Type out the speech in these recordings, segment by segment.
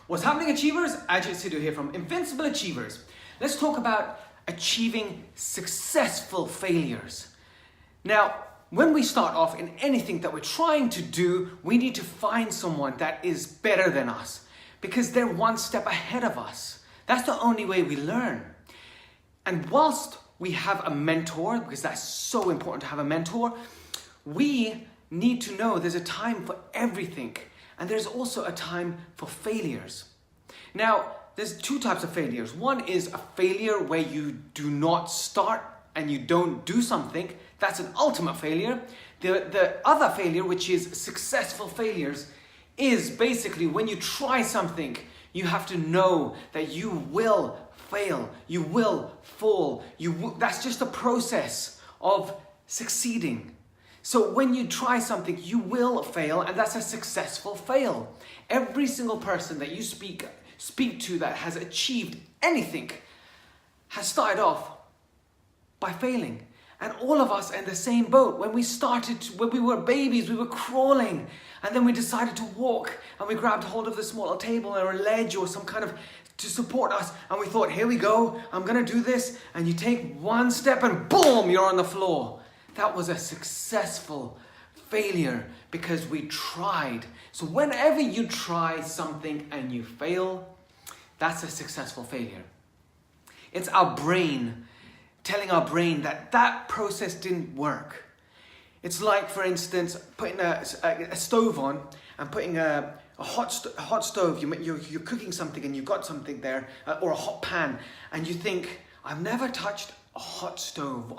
What's happening, Achievers? Ajay Sidhu here from Invincible Achievers. Let's talk about achieving successful failures. Now, when we start off in anything that we're trying to do, we need to find someone that is better than us because they're one step ahead of us. That's the only way we learn. And whilst we have a mentor, because that's so important to have a mentor, we need to know there's a time for everything. And there's also a time for failures. Now, there's two types of failures. One is a failure where you do not start and you don't do something. That's an ultimate failure. The other failure, which is successful failures, is basically when you try something, you have to know that you will fail, you will fall. That's just a process of succeeding. So when you try something, you will fail, and that's a successful fail. Every single person that you speak to that has achieved anything has started off by failing. And all of us are in the same boat. When we were babies, we were crawling, and then we decided to walk, and we grabbed hold of the small table or a ledge or some kind of to support us, and we thought, here we go, I'm gonna do this, and you take one step and boom, you're on the floor. That was a successful failure because we tried. So whenever you try something and you fail, that's a successful failure. It's our brain telling our brain that that process didn't work. It's like, for instance, putting a stove on and putting a hot stove. You're cooking something and you've got something there, or a hot pan, and you think, I've never touched a hot stove,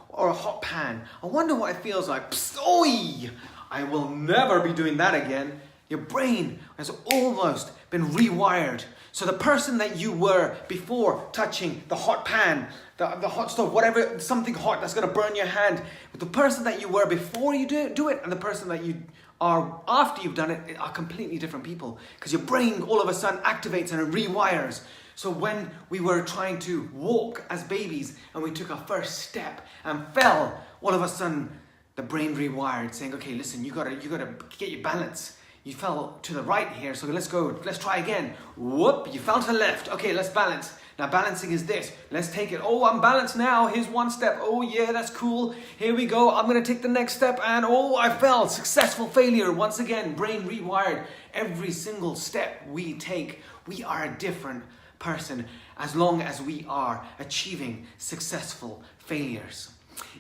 or a hot pan. I wonder what it feels like. Psst, oi! I will never be doing that again. Your brain has almost been rewired. So the person that you were before touching the hot pan, the hot stove, whatever, something hot that's gonna burn your hand, the person that you were before you do it and the person that you are after you've done it are completely different people, because your brain all of a sudden activates and it rewires. So when we were trying to walk as babies and we took our first step and fell, all of a sudden the brain rewired, saying, okay, listen, you gotta get your balance. You fell to the right here, so let's try again. Whoop, you fell to the left. Okay, let's balance. Now balancing is this. Let's take it. Oh, I'm balanced now. Here's one step. Oh yeah, that's cool. Here we go. I'm gonna take the next step and oh, I fell. Successful failure. Once again, brain rewired. Every single step we take, we are a different person as long as we are achieving successful failures.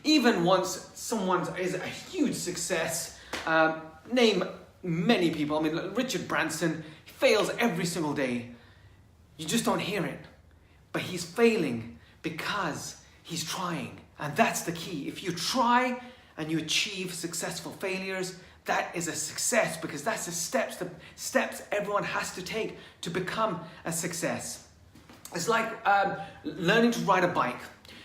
Even once someone is a huge success, name many people. I mean, Richard Branson fails every single day. You just don't hear it. But he's failing because he's trying. And that's the key. If you try and you achieve successful failures, that is a success, because that's the steps everyone has to take to become a success. It's like learning to ride a bike.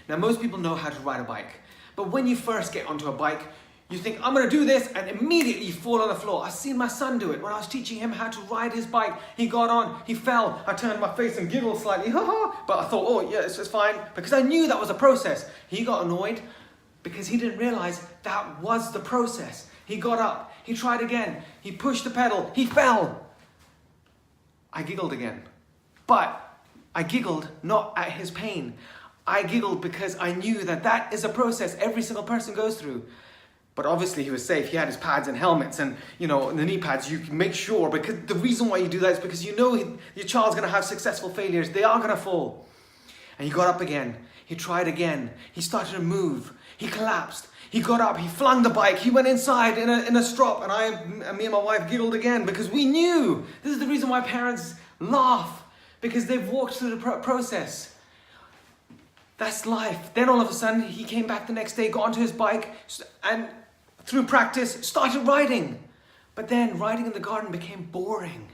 Now, most people know how to ride a bike. But when you first get onto a bike, you think, I'm gonna do this, and immediately you fall on the floor. I've seen my son do it. When I was teaching him how to ride his bike, he got on, he fell. I turned my face and giggled slightly, ha ha. But I thought, oh yeah, it's fine, because I knew that was a process. He got annoyed because he didn't realize that was the process. He got up, he tried again, he pushed the pedal, he fell. I giggled again. But I giggled not at his pain. I giggled because I knew that that is a process every single person goes through. But obviously he was safe. He had his pads and helmets and, the knee pads. You can make sure, because the reason why you do that is because you know your child's going to have successful failures. They are going to fall. And he got up again. He tried again. He started to move. He collapsed. He got up. He flung the bike. He went inside in a strop. And me and my wife giggled again, because we knew. This is the reason why parents laugh, because they've walked through the process. That's life. Then all of a sudden, he came back the next day, got onto his bike, and through practice, started riding. But then riding in the garden became boring,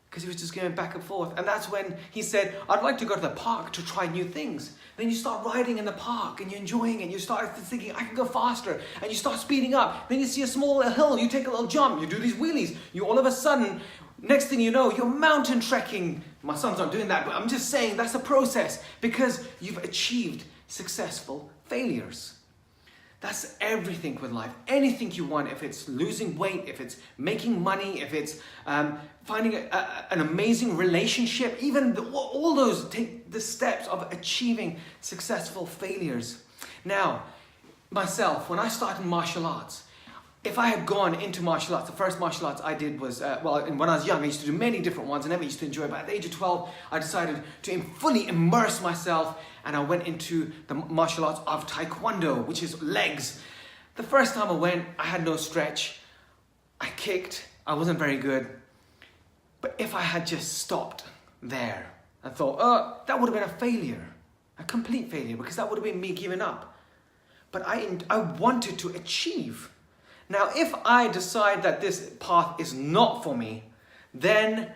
because he was just going back and forth. And that's when he said, I'd like to go to the park to try new things. Then you start riding in the park and you're enjoying it. You start thinking, I can go faster. And you start speeding up. Then you see a small hill, you take a little jump, you do these wheelies. You all of a sudden, next thing you know, you're mountain trekking. My son's not doing that, but I'm just saying that's a process, because you've achieved successful failures. That's everything with life. Anything you want, if it's losing weight, if it's making money, if it's finding an amazing relationship, even all those take the steps of achieving successful failures. Now, myself, when I started martial arts, if I had gone into martial arts, the first martial arts I did was, when I was young, I used to do many different ones and never used to enjoy it. But at the age of 12, I decided to fully immerse myself, and I went into the martial arts of Taekwondo, which is legs. The first time I went, I had no stretch. I kicked. I wasn't very good. But if I had just stopped there and thought, that would have been a failure, a complete failure, because that would have been me giving up. But I wanted to achieve. Now, if I decide that this path is not for me, then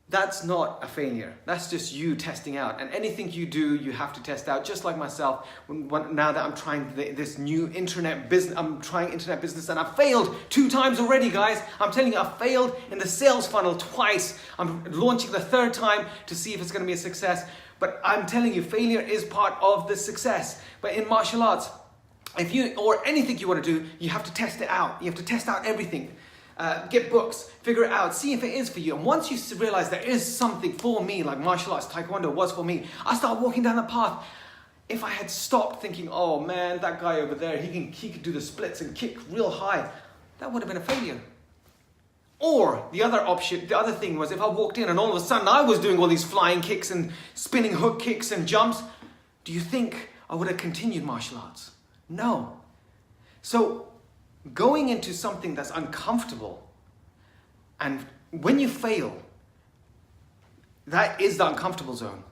that's not a failure. That's just you testing out. And anything you do, you have to test out. Just like myself, now that I'm trying this new internet business, I'm trying internet business, and I've failed 2 times already, guys. I'm telling you, I've failed in the sales funnel twice. I'm launching the 3rd time to see if it's going to be a success. But I'm telling you, failure is part of the success. But in martial arts, or anything you want to do, you have to test it out. You have to test out everything. Get books, figure it out, see if it is for you. And once you realize there is something for me, like martial arts, Taekwondo was for me, I start walking down the path. If I had stopped thinking, oh man, that guy over there, he could do the splits and kick real high, that would have been a failure. Or the other thing was, if I walked in and all of a sudden I was doing all these flying kicks and spinning hook kicks and jumps, do you think I would have continued martial arts? No. So going into something that's uncomfortable, and when you fail, that is the uncomfortable zone.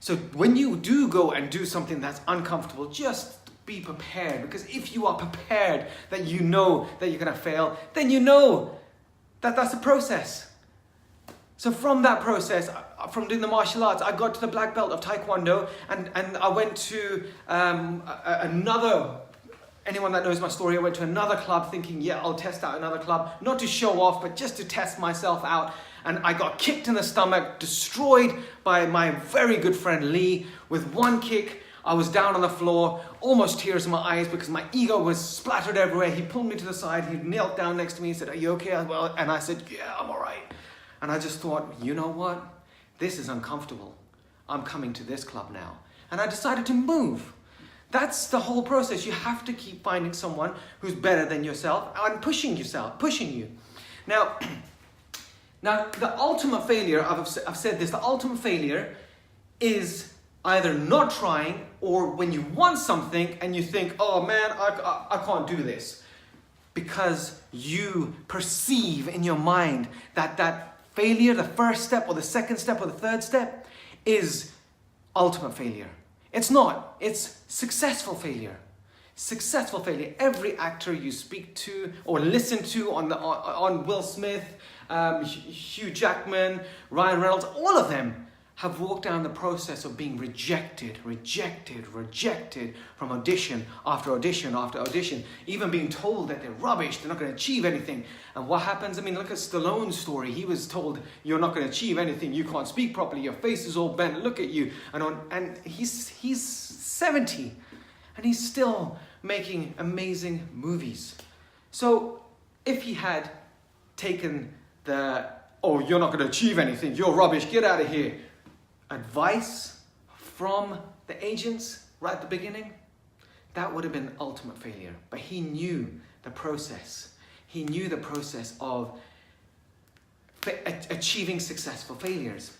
So when you do go and do something that's uncomfortable, just be prepared, because if you are prepared that you know that you're going to fail, then you know that that's a process. So from that process, from doing the martial arts, I got to the black belt of Taekwondo, and I went to anyone that knows my story, I went to another club thinking, yeah, I'll test out another club, not to show off, but just to test myself out. And I got kicked in the stomach, destroyed by my very good friend Lee. With one kick, I was down on the floor, almost tears in my eyes because my ego was splattered everywhere. He pulled me to the side, he knelt down next to me, he said, are you okay? Well, and I said, yeah, I'm all right. And I just thought, you know what? This is uncomfortable. I'm coming to this club now. And I decided to move. That's the whole process. You have to keep finding someone who's better than yourself and pushing you. Now, the ultimate failure, I've said this, the ultimate failure is either not trying, or when you want something and you think, oh man, I can't do this. Because you perceive in your mind that failure, the first step or the second step or the third step, is ultimate failure. It's not. It's successful failure. Successful failure. Every actor you speak to or listen to on Will Smith, Hugh Jackman, Ryan Reynolds, all of them have walked down the process of being rejected from audition after audition after audition, even being told that they're rubbish, they're not going to achieve anything. And what happens? I mean, look at Stallone's story. He was told, you're not going to achieve anything, you can't speak properly, your face is all bent, look at you. And he's 70 and he's still making amazing movies. So if he had taken oh, you're not going to achieve anything, you're rubbish, get out of here, advice from the agents right at the beginning, that would have been ultimate failure. But he knew the process. He knew the process of achieving successful failures.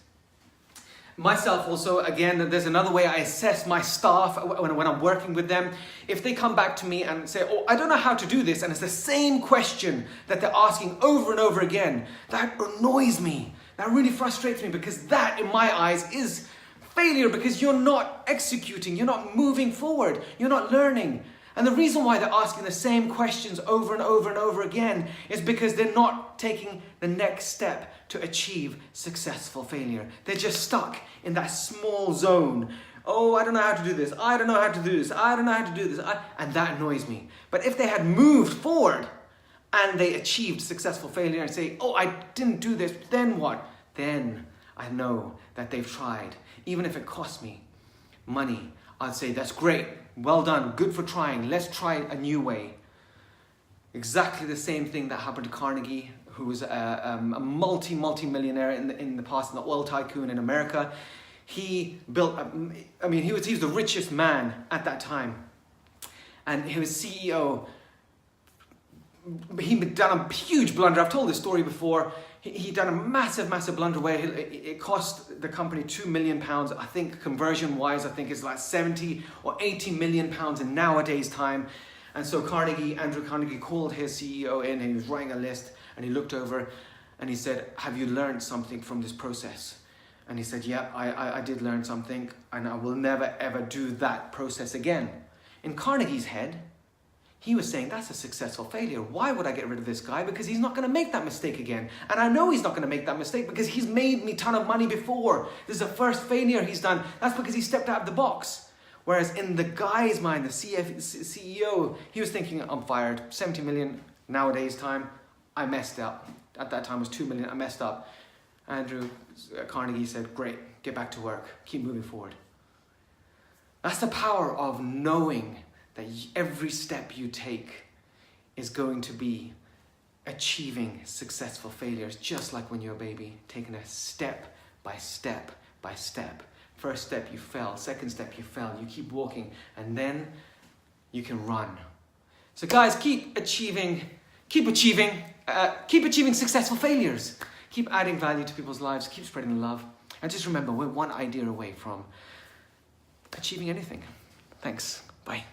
Myself also, again, there's another way I assess my staff when I'm working with them. If they come back to me and say, oh, I don't know how to do this, and it's the same question that they're asking over and over again, that annoys me. That really frustrates me, because that, in my eyes, is failure, because you're not executing, you're not moving forward, you're not learning. And the reason why they're asking the same questions over and over and over again is because they're not taking the next step to achieve successful failure. They're just stuck in that small zone. Oh, I don't know how to do this. I don't know how to do this. I don't know how to do this. And that annoys me. But if they had moved forward and they achieved successful failure and say, oh, I didn't do this, then what? Then I know that they've tried. Even if it costs me money, I'd say that's great. Well done. Good for trying. Let's try a new way. Exactly the same thing that happened to Carnegie, who was a multi-millionaire in the past, an oil tycoon in America. He built, he was the richest man at that time. And he was CEO. He'd done a huge blunder. I've told this story before. He'd done a massive blunder where it cost the company £2 million. I think conversion-wise, I think it's like 70 or 80 million pounds in nowadays time. And so Andrew Carnegie called his CEO in, and he was writing a list, and he looked over and he said, have you learned something from this process? And he said, yeah, I did learn something, and I will never ever do that process again. In Carnegie's head, he was saying, that's a successful failure. Why would I get rid of this guy? Because he's not going to make that mistake again. And I know he's not going to make that mistake because he's made me a ton of money before. This is the first failure he's done. That's because he stepped out of the box. Whereas in the guy's mind, the CEO, he was thinking, I'm fired. 70 million nowadays time, I messed up. At that time it was 2 million, I messed up. Andrew Carnegie said, great, get back to work. Keep moving forward. That's the power of knowing that every step you take is going to be achieving successful failures, just like when you're a baby, taking a step by step by step. First step you fell, second step you fell, you keep walking, and then you can run. So guys, keep achieving successful failures. Keep adding value to people's lives, keep spreading the love, and just remember, we're one idea away from achieving anything. Thanks, bye.